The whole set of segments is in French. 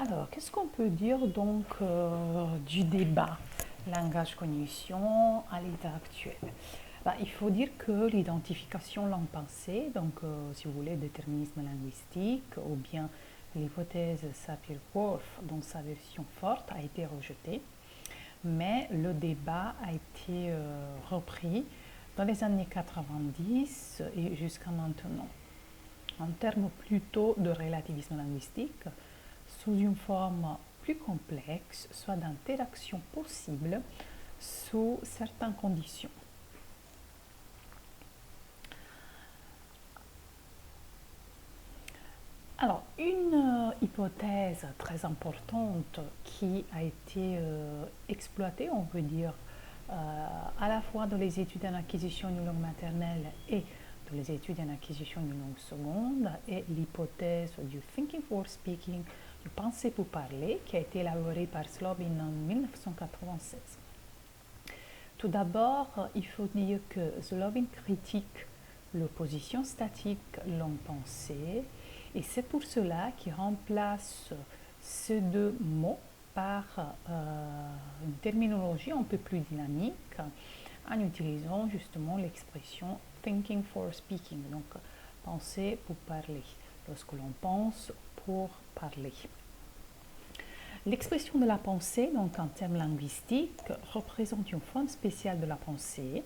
Alors, qu'est-ce qu'on peut dire donc du débat langage-cognition à l'état actuel? Il faut dire que l'identification langue-pensée, donc si vous voulez déterminisme linguistique ou bien l'hypothèse Sapir-Whorf dans sa version forte a été rejetée, mais le débat a été repris dans les années 90 et jusqu'à maintenant, en termes plutôt de relativisme linguistique, sous une forme plus complexe, soit d'interaction possible sous certaines conditions. Alors, une hypothèse très importante qui a été exploitée, on peut dire, à la fois dans les études en acquisition d'une langue maternelle et dans les études en acquisition d'une langue seconde, est l'hypothèse du thinking for speaking, du penser pour parler, qui a été élaborée par Slobin en 1996. Tout d'abord, il faut dire que Slobin critique l'opposition statique langue-pensée, et c'est pour cela qu'il remplace ces deux mots par une terminologie un peu plus dynamique en utilisant justement l'expression thinking for speaking, donc penser pour parler, lorsque l'on pense pour parler. L'expression de la pensée, donc en termes linguistiques, représente une forme spéciale de la pensée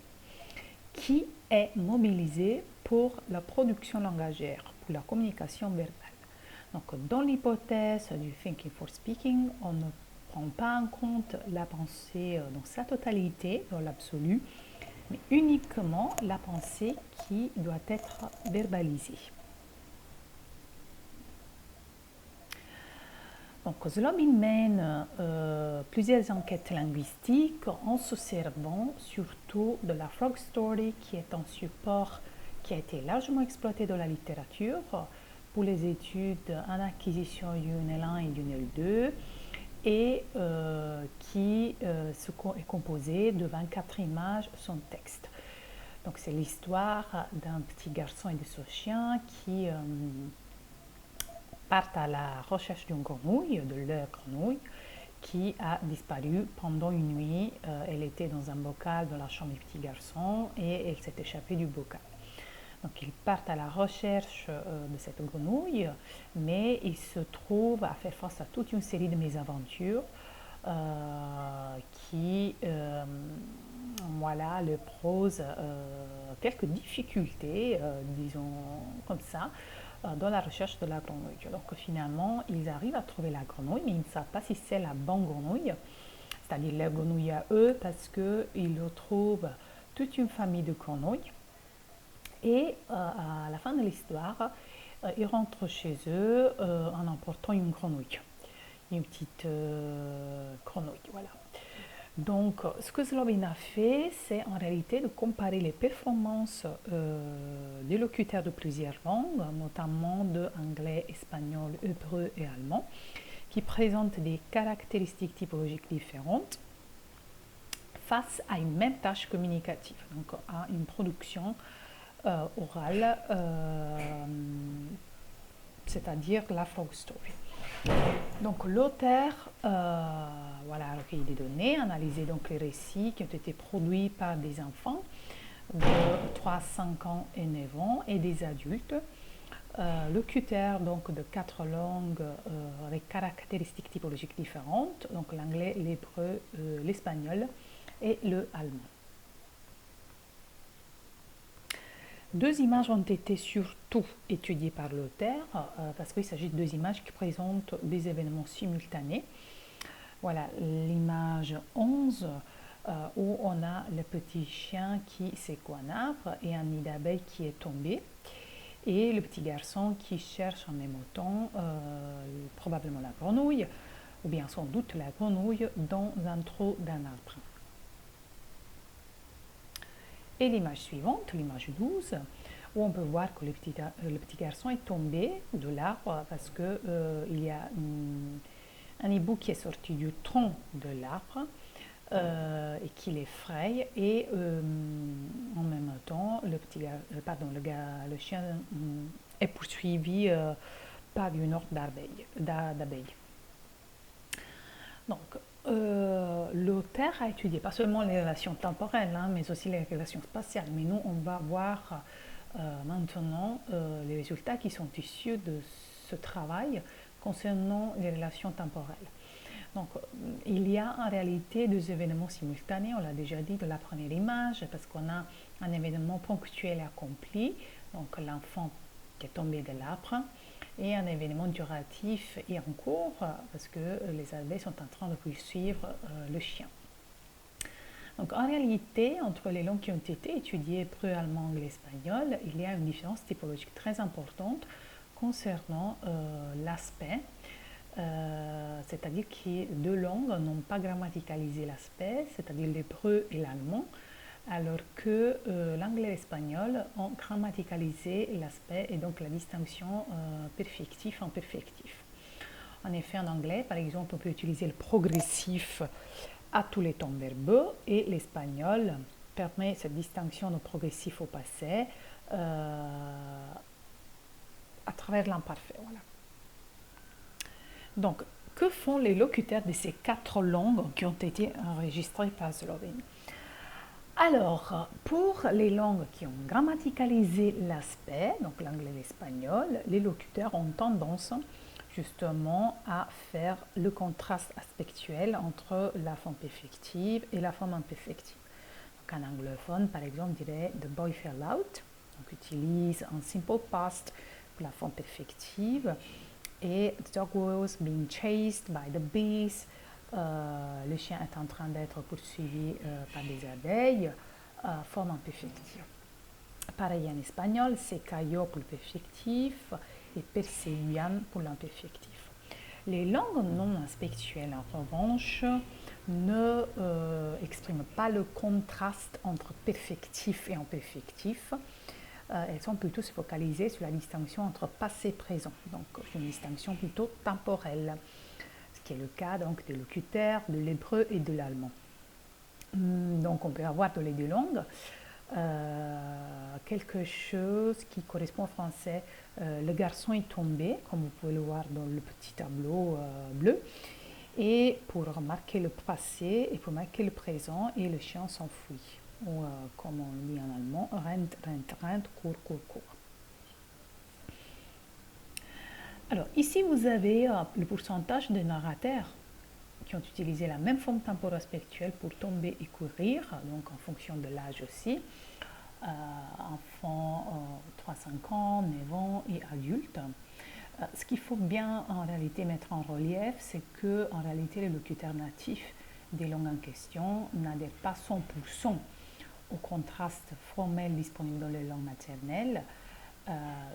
qui est mobilisée pour la production langagère, pour la communication verbale. Donc, dans l'hypothèse du thinking for speaking, on ne prend pas en compte la pensée dans sa totalité, dans l'absolu, mais uniquement la pensée qui doit être verbalisée. Donc, Slobin mène plusieurs enquêtes linguistiques en se servant surtout de la frog story, qui est un support qui a été largement exploité dans la littérature pour les études en acquisition UNL1 et UNL2 et qui est composé de 24 images sans texte. Donc, c'est l'histoire d'un petit garçon et de son chien qui partent à la recherche d'une grenouille, de leur grenouille, qui a disparu pendant une nuit. Elle était dans un bocal dans la chambre du petit garçon et elle s'est échappée du bocal. Donc ils partent à la recherche de cette grenouille, mais ils se trouvent à faire face à toute une série de mésaventures qui voilà, leur posent quelques difficultés, disons comme ça, dans la recherche de la grenouille. Donc finalement, ils arrivent à trouver la grenouille, mais ils ne savent pas si c'est la bonne grenouille, c'est-à-dire la grenouille à eux, parce qu'ils retrouvent toute une famille de grenouilles. Et à la fin de l'histoire, ils rentrent chez eux en emportant une grenouille, une petite grenouille, voilà. Donc, ce que Slobin a fait, c'est en réalité de comparer les performances des locuteurs de plusieurs langues, notamment de anglais, espagnol, hébreu et allemand, qui présentent des caractéristiques typologiques différentes face à une même tâche communicative, donc à une production orale, c'est-à-dire la frog story. Donc l'auteur voilà, a recueilli des données, analysé donc les récits qui ont été produits par des enfants de 3, 5 ans et 9 ans et des adultes, locuteurs donc de 4 langues avec caractéristiques typologiques différentes, donc l'anglais, l'hébreu, l'espagnol et le allemand. Deux images ont été surtout étudiées par l'auteur parce qu'il s'agit de deux images qui présentent des événements simultanés. Voilà l'image 11 où on a le petit chien qui secoue un arbre et un nid d'abeilles qui est tombé et le petit garçon qui cherche en même temps probablement la grenouille ou bien sans doute la grenouille dans un trou d'un arbre. Et l'image suivante, l'image 12, où on peut voir que le petit garçon est tombé de l'arbre parce qu'il y a un hibou qui est sorti du tronc de l'arbre et qui l'effraie. Et en même temps, le chien est poursuivi par une horde d'abeilles. Donc, l'auteur a étudié pas seulement les relations temporelles, hein, mais aussi les relations spatiales. Mais nous, on va voir maintenant les résultats qui sont issus de ce travail concernant les relations temporelles. Donc, il y a en réalité deux événements simultanés, on l'a déjà dit de la première image, parce qu'on a un événement ponctuel accompli, donc l'enfant qui est tombé de l'arbre, et un événement duratif et en cours, parce que les abeilles sont en train de poursuivre le chien. Donc en réalité, entre les langues qui ont été étudiées, hébreu, allemand, anglais, espagnol, il y a une différence typologique très importante concernant l'aspect, c'est-à-dire que deux langues n'ont pas grammaticalisé l'aspect, c'est-à-dire l'hébreu et l'allemand, alors que l'anglais et l'espagnol ont grammaticalisé l'aspect et donc la distinction perfectif en perfectif. En effet, en anglais, par exemple, on peut utiliser le progressif à tous les temps verbeux et l'espagnol permet cette distinction de progressif au passé à travers l'imparfait. Voilà. Donc, que font les locuteurs de ces quatre langues qui ont été enregistrées par Slovène? Alors, pour les langues qui ont grammaticalisé l'aspect, donc l'anglais et l'espagnol, les locuteurs ont tendance justement à faire le contraste aspectuel entre la forme perfective et la forme imperfective. Donc, un anglophone, par exemple, dirait The boy fell out, donc utilise un simple past pour la forme perfective, et the dog was being chased by the bees. Le chien est en train d'être poursuivi par des abeilles, forme imperfective. Pareil en espagnol, se cayó pour le perfectif et perseguían pour l'imperfectif. Les langues non aspectuelles, en revanche, ne expriment pas le contraste entre perfectif et imperfectif. Elles sont plutôt focalisées sur la distinction entre passé et présent, donc une distinction plutôt temporelle, ce qui est le cas donc des locuteurs, de l'hébreu et de l'allemand. Donc on peut avoir dans les deux langues quelque chose qui correspond au français. Le garçon est tombé, comme vous pouvez le voir dans le petit tableau bleu, et pour marquer le passé et pour marquer le présent, et le chien s'enfuit. Ou comme on dit en allemand, rennt, rennt, rennt, court, court, court. Alors ici vous avez le pourcentage de narrateurs qui ont utilisé la même forme temporo-aspectuelle pour tomber et courir, donc en fonction de l'âge aussi, enfants 3-5 ans, 9 ans et adultes. Ce qu'il faut bien en réalité mettre en relief, c'est que en réalité les locuteurs natifs des langues en question n'adhèrent pas 100% au contraste formel disponible dans les langues maternelles.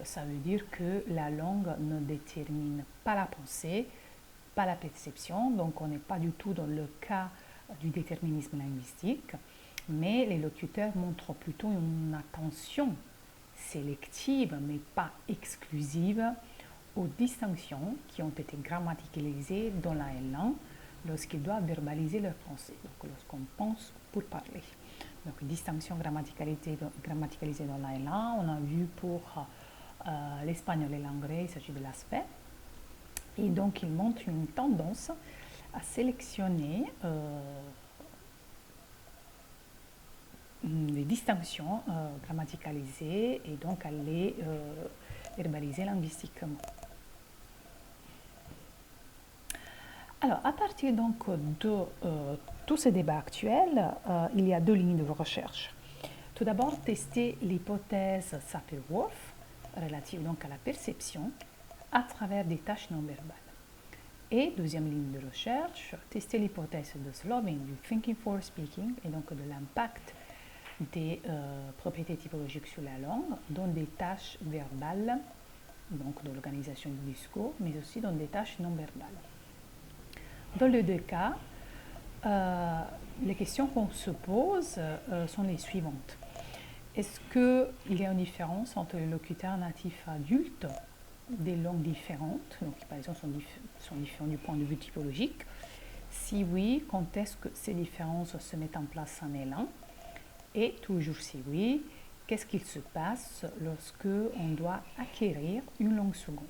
Ça veut dire que la langue ne détermine pas la pensée, pas la perception, donc on n'est pas du tout dans le cas du déterminisme linguistique, mais les locuteurs montrent plutôt une attention sélective, mais pas exclusive, aux distinctions qui ont été grammaticalisées dans la langue lorsqu'ils doivent verbaliser leur pensée, donc lorsqu'on pense pour parler. Donc distinction grammaticalisée dans la langue, on a vu pour l'espagnol et l'anglais, il s'agit de l'aspect. Et donc, il montre une tendance à sélectionner les distinctions grammaticalisées et donc à les verbaliser linguistiquement. Alors, à partir donc de tous ces débats actuels, il y a deux lignes de recherche. Tout d'abord, tester l'hypothèse Sapir-Whorf, relative donc à la perception, à travers des tâches non verbales. Et deuxième ligne de recherche, tester l'hypothèse de Slovin du thinking for speaking et donc de l'impact des propriétés typologiques sur la langue dans des tâches verbales, donc dans l'organisation du discours, mais aussi dans des tâches non verbales. Dans les deux cas, les questions qu'on se pose sont les suivantes. Est-ce qu'il y a une différence entre les locuteurs natifs adultes des langues différentes, donc qui par exemple sont différents du point de vue typologique? Si oui, quand est-ce que ces différences se mettent en place en élan? Et toujours si oui, qu'est-ce qu'il se passe lorsque on doit acquérir une langue seconde?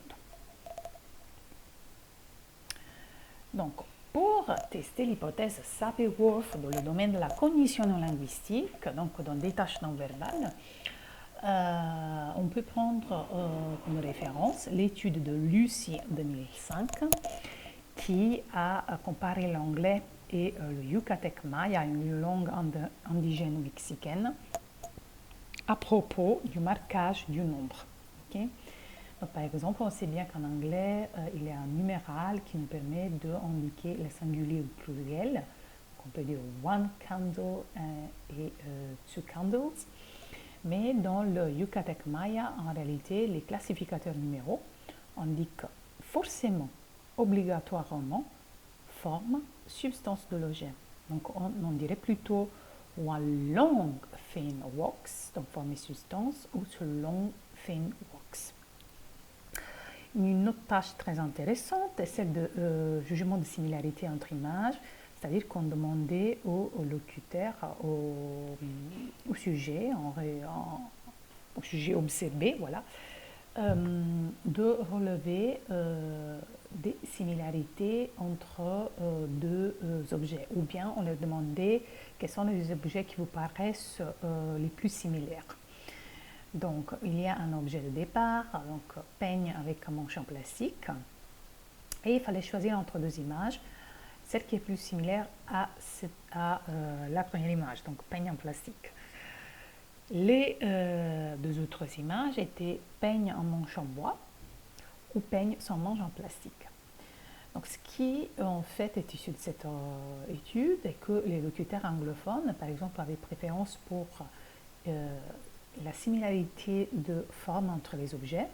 Donc, Pour tester l'hypothèse Sapir-Whorf dans le domaine de la cognition non linguistique, donc dans des tâches non verbales, on peut prendre comme référence l'étude de Lucy 2005 qui a comparé l'anglais et le Yucatec Maya, une langue indigène mexicaine, à propos du marquage du nombre. Okay? Donc, par exemple, on sait bien qu'en anglais, il y a un numéral qui nous permet d'indiquer le singulier ou le pluriel. Donc, on peut dire one candle et two candles. Mais dans le Yucatec Maya, en réalité, les classificateurs numéraux indiquent forcément, obligatoirement, forme, substance de l'objet. Donc on dirait plutôt one long thin wax, donc forme et substance, ou ce long thin wax. Une autre tâche très intéressante est celle de jugement de similarité entre images, c'est-à-dire qu'on demandait au locuteur, au sujet, au sujet observé, voilà, de relever des similarités entre deux objets, ou bien on leur demandait quels sont les objets qui vous paraissent les plus similaires. Donc il y a un objet de départ, donc peigne avec un manche en plastique, et il fallait choisir entre deux images, celle qui est plus similaire à la première image, donc peigne en plastique. Les deux autres images étaient peigne en manche en bois ou peigne sans manche en plastique. Donc ce qui en fait est issu de cette étude est que les locuteurs anglophones, par exemple, avaient préférence pour la similarité de forme entre les objets,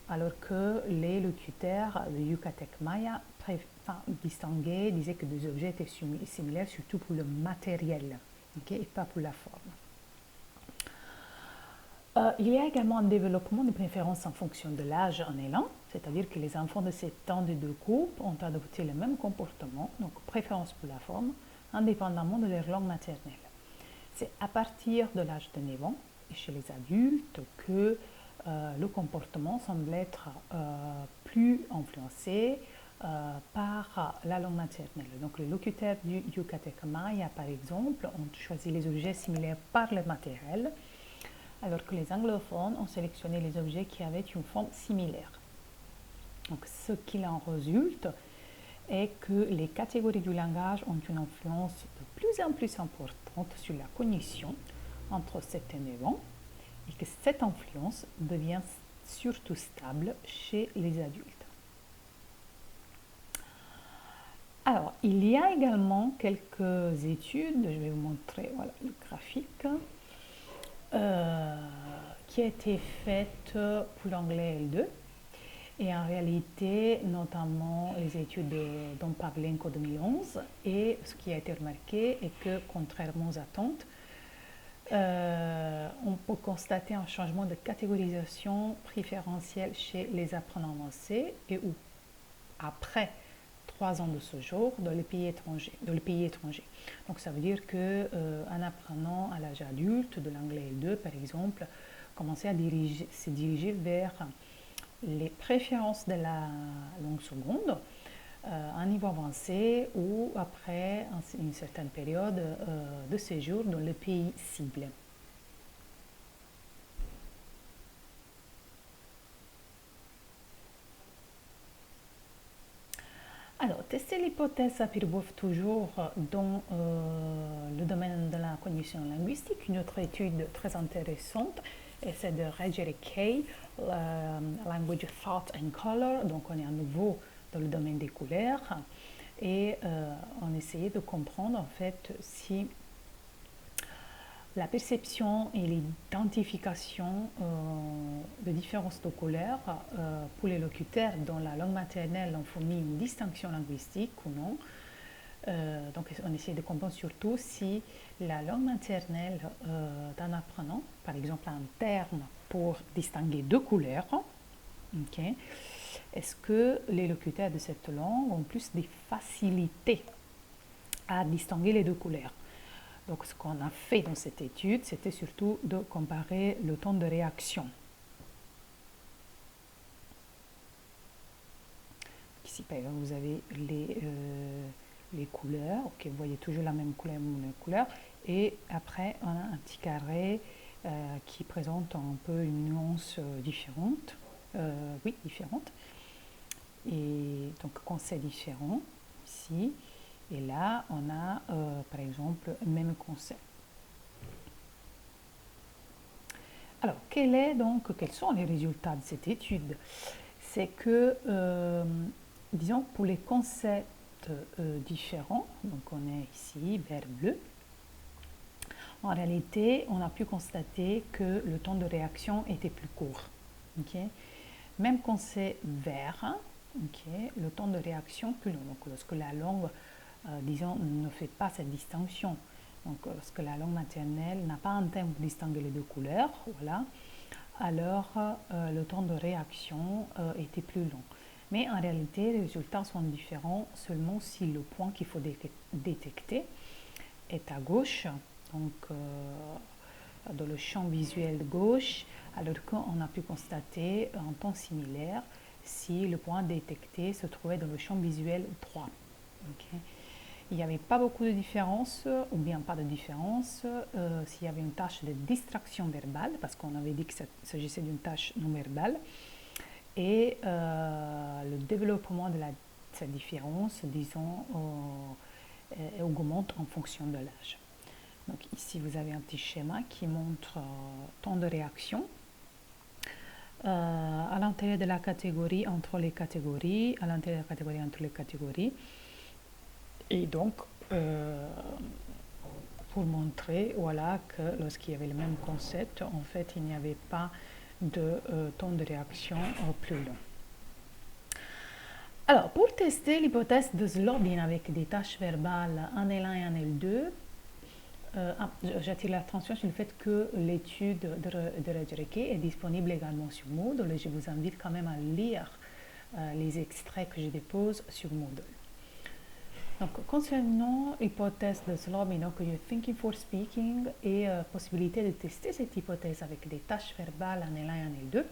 alors que les locuteurs de Yucatec Maya distinguaient, disaient que deux objets étaient similaires surtout pour le matériel, okay, et pas pour la forme. Il y a également un développement des préférences en fonction de l'âge en élan, c'est-à-dire que les enfants de 7 ans des deux groupes ont adopté le même comportement, donc préférence pour la forme, indépendamment de leur langue maternelle. C'est à partir de l'âge de 9 ans et chez les adultes que le comportement semble être plus influencé par la langue maternelle. Donc les locuteurs du Yucatec Maya, par exemple, ont choisi les objets similaires par le matériel, alors que les anglophones ont sélectionné les objets qui avaient une forme similaire. Donc ce qu'il en résulte est que les catégories du langage ont une influence de plus en plus importante sur la cognition entre 7 et 9 ans, et que cette influence devient surtout stable chez les adultes. Alors, il y a également quelques études, je vais vous montrer voilà, le graphique, qui a été faite pour l'anglais L2. Et en réalité, notamment les études dont Pavlenko 2011, et ce qui a été remarqué est que, contrairement aux attentes, on peut constater un changement de catégorisation préférentielle chez les apprenants avancés et ou après 3 ans de séjour dans les pays étrangers. Donc ça veut dire qu'un apprenant à l'âge adulte de l'anglais L2, par exemple, commençait à se diriger vers les préférences de la langue seconde à un niveau avancé ou après une certaine période de séjour dans le pays cible. Alors, tester l'hypothèse Sapir-Whorf toujours dans le domaine de la cognition linguistique. Une autre étude très intéressante est celle de Rager et Kay, Language, Thought and Color. Donc, on est à nouveau dans le domaine des couleurs et on essayait de comprendre en fait si la perception et l'identification de différences de couleurs pour les locuteurs dont la langue maternelle en fournit une distinction linguistique ou non. Donc on essaie de comprendre surtout si la langue maternelle d'un apprenant, par exemple un terme pour distinguer deux couleurs, okay, est-ce que les locuteurs de cette langue ont plus de facilité à distinguer les deux couleurs? Donc ce qu'on a fait dans cette étude, c'était surtout de comparer le temps de réaction. ici, par exemple, vous avez les couleurs. Ok, vous voyez toujours la même couleur. Et après, on a un petit carré qui présente un peu une nuance différente. Oui, différente. Et donc, quand c'est différent, ici, et là, on a, par exemple, le même concept. Alors, quels sont les résultats de cette étude? C'est que, disons, pour les concepts différents, donc on est ici, vert, bleu, en réalité, on a pu constater que le temps de réaction était plus court. Okay. Même quand c'est vert, okay, le temps de réaction plus long. Donc, lorsque la langue, disons, ne fait pas cette distinction, donc lorsque la langue maternelle n'a pas un terme pour distinguer les deux couleurs, voilà, alors le temps de réaction était plus long. Mais en réalité, les résultats sont différents seulement si le point qu'il faut détecter est à gauche, donc dans le champ visuel gauche, alors qu'on a pu constater un temps similaire si le point détecté se trouvait dans le champ visuel droit. Okay. Il n'y avait pas beaucoup de différence, ou bien pas de différence, s'il y avait une tâche de distraction verbale, parce qu'on avait dit qu'il s'agissait d'une tâche non verbale, et le développement de cette différence, disons, augmente en fonction de l'âge. Donc ici, vous avez un petit schéma qui montre temps de réaction à l'intérieur de la catégorie, entre les catégories, à l'intérieur de la catégorie, entre les catégories. Et donc, pour montrer voilà, que lorsqu'il y avait le même concept, en fait, il n'y avait pas de temps de réaction plus long. Alors, pour tester l'hypothèse de Zlobin avec des tâches verbales en L1 et en L2, j'attire l'attention sur le fait que l'étude de Redereke est disponible également sur Moodle et je vous invite quand même à lire les extraits que je dépose sur Moodle. Donc, concernant l'hypothèse de Zlobin, donc Thinking for Speaking et possibilité de tester cette hypothèse avec des tâches verbales en L1 et en L2.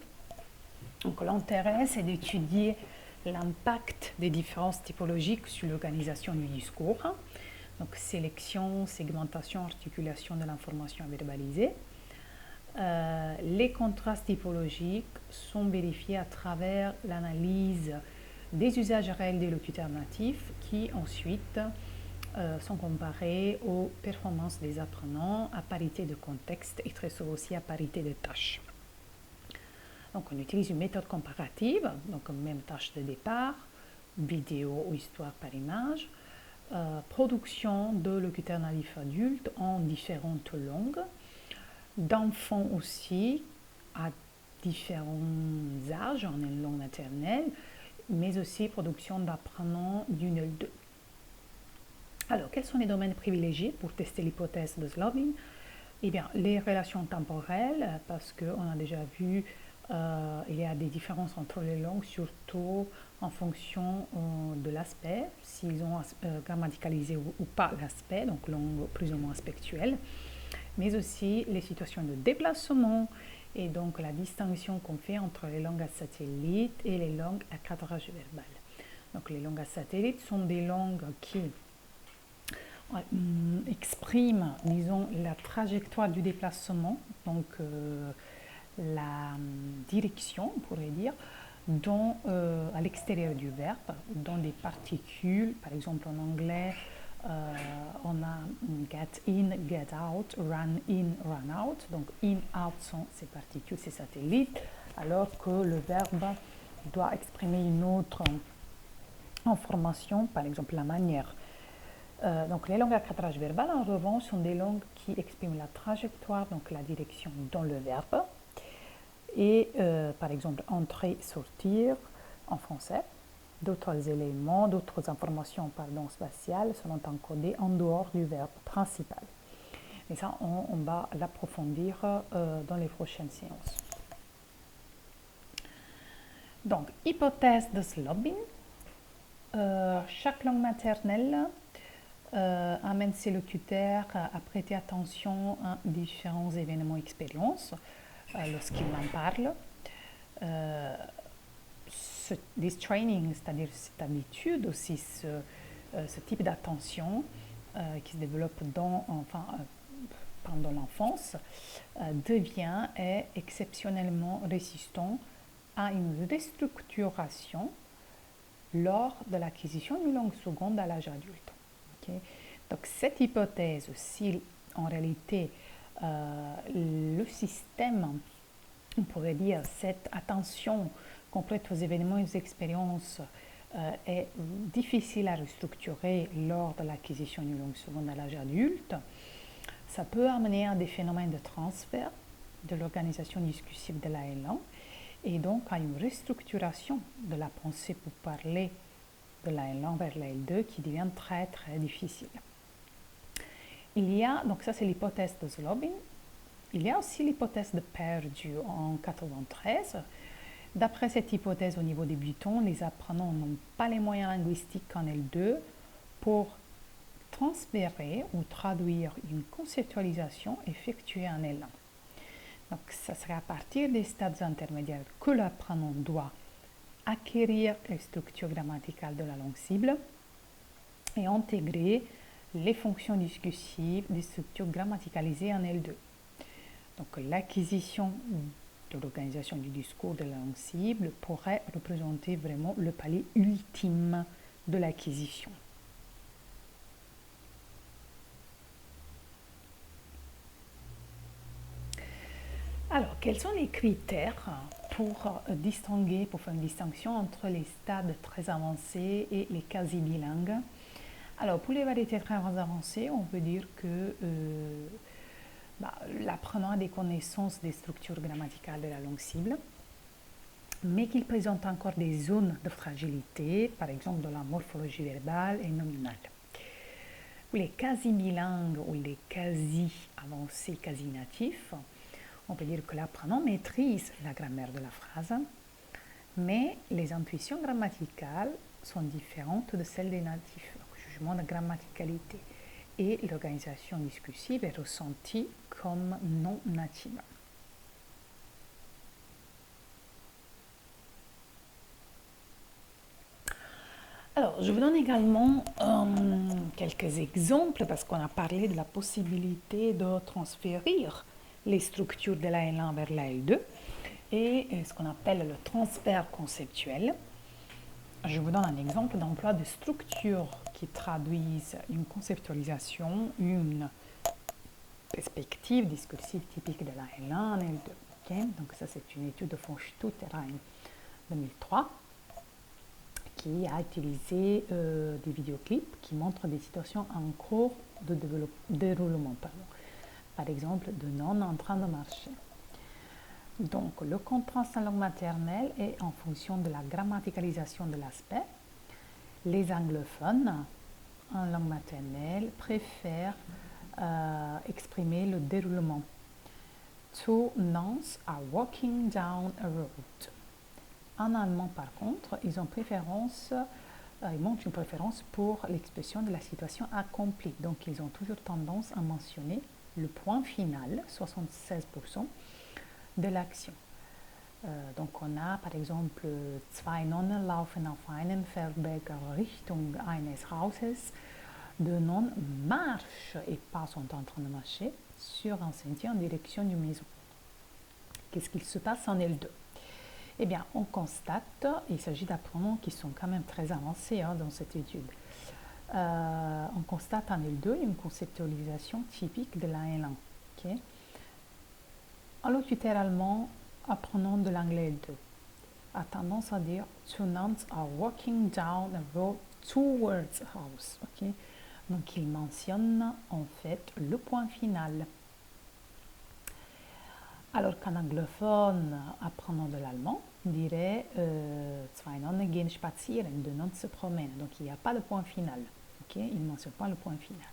Donc, l'intérêt, c'est d'étudier l'impact des différences typologiques sur l'organisation du discours. Donc, sélection, segmentation, articulation de l'information à verbaliser. Les contrastes typologiques sont vérifiés à travers l'analyse des usages réels des locuteurs natifs qui ensuite sont comparés aux performances des apprenants à parité de contexte et très souvent aussi à parité de tâches. Donc on utilise une méthode comparative, donc même tâche de départ, vidéo ou histoire par image, production de locuteurs natifs adultes en différentes langues, d'enfants aussi à différents âges en une langue maternelle, mais aussi production d'apprenants d'une L2. Alors, quels sont les domaines privilégiés pour tester l'hypothèse de Zlobin? Eh bien, les relations temporelles, parce qu'on a déjà vu il y a des différences entre les langues, surtout en fonction de l'aspect, s'ils ont grammaticalisé ou pas l'aspect, donc langue plus ou moins aspectuelle, mais aussi les situations de déplacement et donc la distinction qu'on fait entre les langues à satellite et les langues à cadrage verbal. Donc les langues à satellite sont des langues qui expriment, disons, la trajectoire du déplacement, donc la direction, on pourrait dire, à l'extérieur du verbe, dans des particules, par exemple en anglais, on a get in, get out, run in, run out. Donc in, out sont ces particules, ces satellites, alors que le verbe doit exprimer une autre information, par exemple la manière. Donc les langues à cadrage verbal, en revanche, sont des langues qui expriment la trajectoire, donc la direction dans le verbe. Et par exemple, entrer, sortir en français. D'autres éléments, d'autres informations spatiales seront encodées en dehors du verbe principal. Mais ça, on va l'approfondir dans les prochaines séances. Donc, hypothèse de Zlobin. Chaque langue maternelle amène ses locuteurs à prêter attention à différents événements et expériences lorsqu'ils en parlent. this training, c'est-à-dire cette habitude aussi, ce type d'attention qui se développe pendant l'enfance, devient exceptionnellement résistant à une restructuration lors de l'acquisition d'une langue seconde à l'âge adulte. Okay? Donc cette hypothèse, si en réalité le système, on pourrait dire, cette attention complète aux événements et aux expériences est difficile à restructurer lors de l'acquisition d'une langue seconde à l'âge adulte, ça peut amener à des phénomènes de transfert de l'organisation discursive de la langue et donc à une restructuration de la pensée pour parler de la langue vers la L2 qui devient très très difficile. Il y a, donc ça c'est l'hypothèse de Zlobin, il y a aussi l'hypothèse de Perdue en 1993. D'après cette hypothèse au niveau débutant, les apprenants n'ont pas les moyens linguistiques en L2 pour transférer ou traduire une conceptualisation effectuée en L1. Donc, ça serait à partir des stades intermédiaires que l'apprenant doit acquérir les structures grammaticales de la langue cible et intégrer les fonctions discursives des structures grammaticalisées en L2. Donc, l'acquisition de l'organisation du discours de la langue cible pourrait représenter vraiment le palier ultime de l'acquisition. Alors, quels sont les critères pour faire une distinction entre les stades très avancés et les quasi bilingues? Alors, pour les variétés très avancées, on peut dire que l'apprenant a des connaissances des structures grammaticales de la langue cible, mais qu'il présente encore des zones de fragilité, par exemple dans la morphologie verbale et nominale. Pour les quasi bilingues ou les quasi avancés, quasi natifs, on peut dire que l'apprenant maîtrise la grammaire de la phrase, mais les intuitions grammaticales sont différentes de celles des natifs, le jugement de grammaticalité, et l'organisation discursive est ressentie comme non native. Alors, je vous donne également quelques exemples parce qu'on a parlé de la possibilité de transférer les structures de la L1 vers la L2 et ce qu'on appelle le transfert conceptuel. Je vous donne un exemple d'emploi de structures qui traduisent une conceptualisation, une perspective discursive typique de la L1 en L2. Okay? Donc ça, c'est une étude de von Stutterheim 2003 qui a utilisé des vidéoclips qui montrent des situations en cours de déroulement. Par exemple, de non en train de marcher. Donc, le contraste en langue maternelle est en fonction de la grammaticalisation de l'aspect. Les anglophones en langue maternelle préfèrent exprimer le déroulement. Two nuns are walking down a road. En allemand, par contre, ils montrent une préférence pour l'expression de la situation accomplie. Donc, ils ont toujours tendance à mentionner le point final, 76% de l'action. Donc, on a par exemple zwei Nonnen laufen auf einen Feldberg Richtung eines Hauses. Deux nonnes marchent et pas sont en train de marcher sur un sentier en direction d'une maison. Qu'est-ce qu'il se passe en L2? Eh bien, on constate, il s'agit d'apprenants qui sont quand même très avancés dans cette étude. On constate en L2 une conceptualisation typique de la L1. Okay? Un locuteur allemand apprenant de l'anglais L2 a tendance à dire two nuns are walking down a road towards a house. Okay? Donc, il mentionne en fait le point final. Alors qu'un anglophone apprenant de l'allemand dirait zwei Nonnen gehen spazieren, deux nonnes se promènent. Donc il n'y a pas de point final. Okay? Il ne mentionne pas le point final.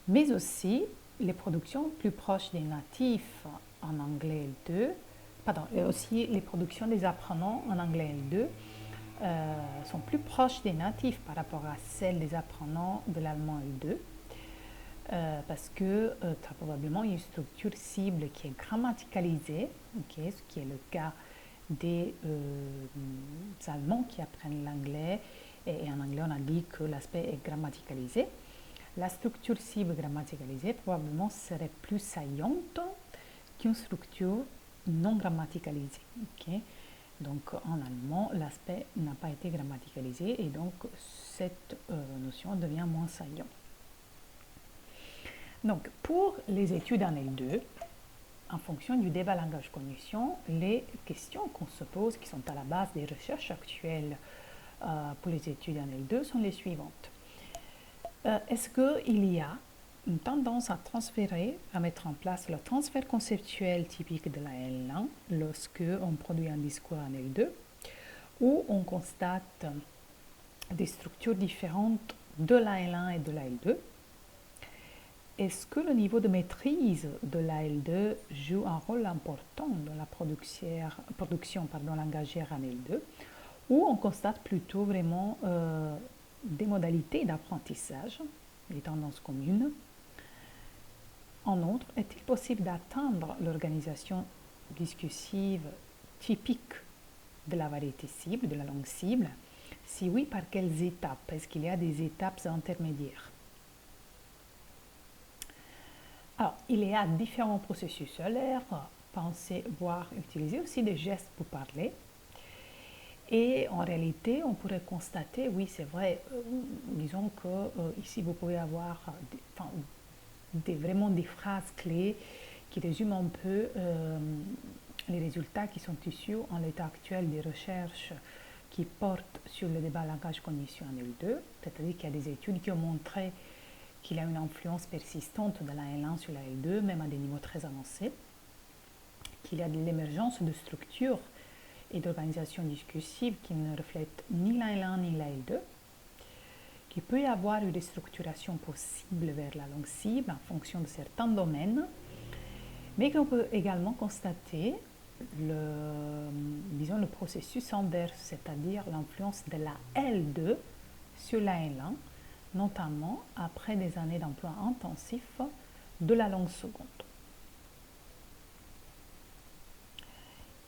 Mais aussi, les productions plus proches des natifs en anglais L2, et aussi les productions des apprenants en anglais L2 sont plus proches des natifs par rapport à celles des apprenants de l'allemand L2. Parce que très probablement il y a une structure cible qui est grammaticalisée, okay, ce qui est le cas des Allemands qui apprennent l'anglais, et en anglais on a dit que l'aspect est grammaticalisé. La structure cible grammaticalisée probablement serait plus saillante qu'une structure non grammaticalisée. Okay? Donc en allemand, l'aspect n'a pas été grammaticalisé et donc cette notion devient moins saillante. Donc pour les études en L2, en fonction du débat langage-cognition, les questions qu'on se pose, qui sont à la base des recherches actuelles pour les études en L2, sont les suivantes. Est-ce qu'il y a une tendance à transférer, à mettre en place le transfert conceptuel typique de la L1 lorsque on produit un discours en L2, où on constate des structures différentes de la L1 et de la L2? Est-ce que le niveau de maîtrise de la L2 joue un rôle important dans la production langagière en L2, ou on constate plutôt vraiment des modalités d'apprentissage, des tendances communes? En outre, est-il possible d'atteindre l'organisation discursive typique de la variété cible, de la langue cible? Si oui, par quelles étapes? Est-ce qu'il y a des étapes intermédiaires? Alors, il y a différents processus solaires, penser, voir, utiliser aussi des gestes pour parler. Et en réalité, on pourrait constater, oui, c'est vrai, disons que ici, vous pouvez avoir vraiment des phrases clés qui résument un peu les résultats qui sont issus en l'état actuel des recherches qui portent sur le débat langage-cognition en L2, c'est-à-dire qu'il y a des études qui ont montré qu'il y a une influence persistante de la L1 sur la L2, même à des niveaux très avancés, qu'il y a de l'émergence de structures et d'organisations discursives qui ne reflètent ni la L1 ni la L2, qu'il peut y avoir une restructuration possible vers la langue cible en fonction de certains domaines, mais qu'on peut également constater le processus inverse, c'est-à-dire l'influence de la L2 sur la L1, notamment après des années d'emploi intensif de la langue seconde.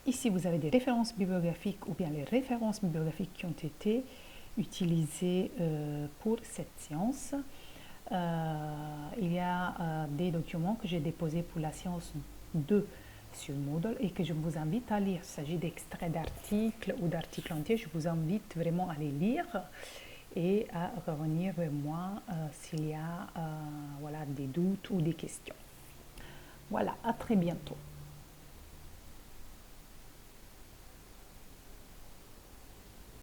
Ici, vous avez des références bibliographiques ou bien les références bibliographiques qui ont été utilisées pour cette séance. Il y a des documents que j'ai déposés pour la séance 2 sur Moodle et que je vous invite à lire. Il s'agit d'extraits d'articles ou d'articles entiers. Je vous invite vraiment à les lire et à revenir vers moi s'il y a des doutes ou des questions. Voilà, à très bientôt.